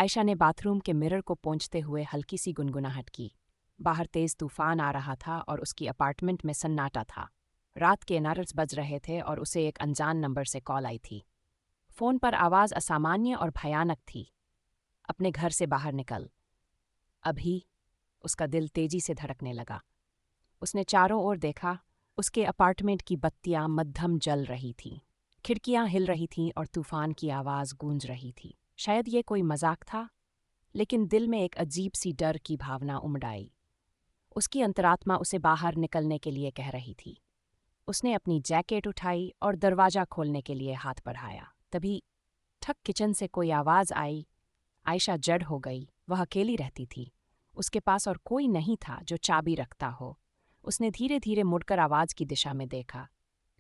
आयशा ने बाथरूम के मिरर को पोंछते हुए हल्की सी गुनगुनाहट की। बाहर तेज तूफान आ रहा था और उसकी अपार्टमेंट में सन्नाटा था। रात के 9 बज रहे थे और उसे एक अनजान नंबर से कॉल आई थी। फोन पर आवाज़ असामान्य और भयानक थी। अपने घर से बाहर निकल अभी। उसका दिल तेजी से धड़कने लगा। उसने चारों ओर देखा। उसके अपार्टमेंट की बत्तियां मद्धम जल रही थीं। खिड़कियां हिल रही थीं और तूफान की आवाज़ गूंज रही थी। शायद ये कोई मजाक था, लेकिन दिल में एक अजीब सी डर की भावना उमड़ आई। उसकी अंतरात्मा उसे बाहर निकलने के लिए कह रही थी। उसने अपनी जैकेट उठाई और दरवाज़ा खोलने के लिए हाथ बढ़ाया। तभी ठक किचन से कोई आवाज़ आई। आयशा जड़ हो गई। वह अकेली रहती थी। उसके पास और कोई नहीं था जो चाबी रखता हो। उसने धीरे धीरे मुड़कर आवाज़ की दिशा में देखा।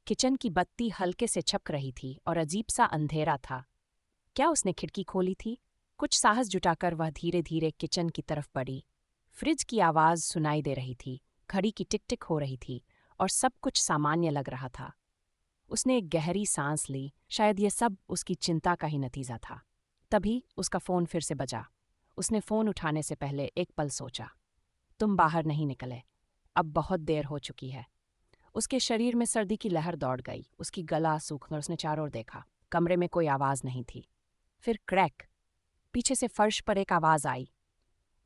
किचन की बत्ती हल्के से छपक रही थी और अजीब सा अंधेरा था। क्या उसने खिड़की खोली थी? कुछ साहस जुटाकर वह धीरे धीरे किचन की तरफ बढ़ी। फ्रिज की आवाज़ सुनाई दे रही थी, घड़ी की टिक टिक हो रही थी और सब कुछ सामान्य लग रहा था। उसने एक गहरी सांस ली। शायद ये सब उसकी चिंता का ही नतीजा था। तभी उसका फ़ोन फिर से बजा। उसने फ़ोन उठाने से पहले एक पल सोचा। तुम बाहर नहीं निकले। अब बहुत देर हो चुकी है। उसके शरीर में सर्दी की लहर दौड़ गई। उसकी गला सूखकर उसने चारों ओर देखा। कमरे में कोई आवाज़ नहीं थी। फिर क्रैक! पीछे से फर्श पर एक आवाज़ आई।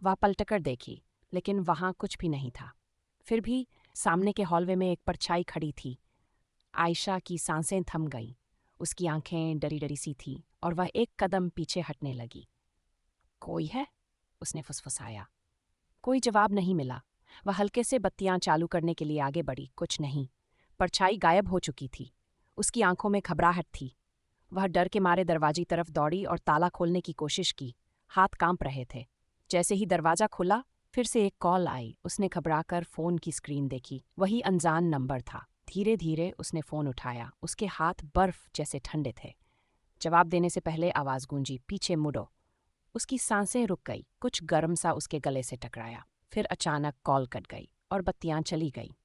वह पलटकर देखी, लेकिन वहां कुछ भी नहीं था। फिर भी सामने के हॉलवे में एक परछाई खड़ी थी। आयशा की सांसें थम गईं। उसकी आंखें डरी डरी सी थीं और वह एक कदम पीछे हटने लगी। कोई है? उसने फुसफुसाया। कोई जवाब नहीं मिला। वह हल्के से बत्तियां चालू करने के लिए आगे बढ़ी। कुछ नहीं। परछाई गायब हो चुकी थी। उसकी आंखों में घबराहट थी। वह डर के मारे दरवाजे की तरफ दौड़ी और ताला खोलने की कोशिश की। हाथ कांप रहे थे। जैसे ही दरवाजा खुला, फिर से एक कॉल आई। उसने घबराकर फ़ोन की स्क्रीन देखी। वही अनजान नंबर था। धीरे धीरे उसने फ़ोन उठाया। उसके हाथ बर्फ जैसे ठंडे थे। जवाब देने से पहले आवाज़ गूंजी, पीछे मुड़ो। उसकी सांसें रुक गई। कुछ गर्म सा उसके गले से टकराया। फिर अचानक कॉल कट गई और बत्तियां चली गई।